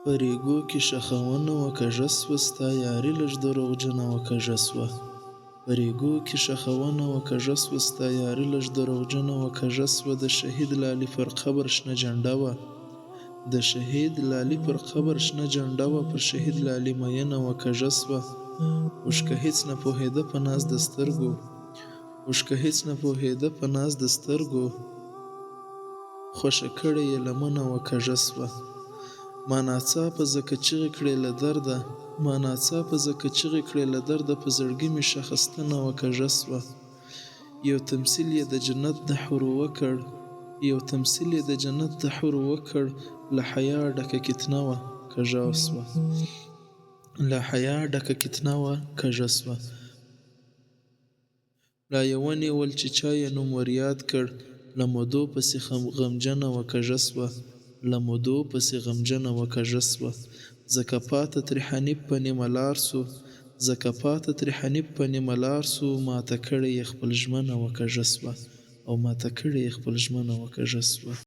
په ریګو کې ښخونه وه کږه سوه ستا یاري لږ دروغجنه وه کږه سوه په ریګو کې ښخونه وه کږه سوه ستا یاري لږ دروغجنه وه کږه سوه د شهید لالي پر قبر شنه جنډه وه د شهید لالي پر قبر شنه جنډه وه پر شهید لالي مینه وه کږه سوه اوښکه هېڅ نه پوهېده په ناز د سترګو اوښکه هېڅ نه پوهېده په ناز د سترګو خوښه کړې یې لمنه وه کږه سوه ما ناڅاپه ځکه چیغې کړې له درده ما ناڅاپه ځکه چیغې کړې له درده په زړګي مې ښخه ستنه وه کږه سوه یو تمثیل یې د جنت د حورو وکړ یو تمثیل یې د جنت د حورو وکړ له حیا ډکه کتنه وه کږه سوه له حیا ډکه کتنه وه کږه سوه لا یې ونیول چې چا یې نوم ور یاد کړ له مودو پسې غمجنه وه کږه سوه له مودو پسې غمجنه وه کږه سوه ځکه پاته ترې حنیف په نیمه لار سو ځکه پاته ترې حنیف په نیمه لار سو ماته کړې یې خپل ژمنه وه کږه سوه او ماته کړې یې خپل ژمنه وه کږه سوه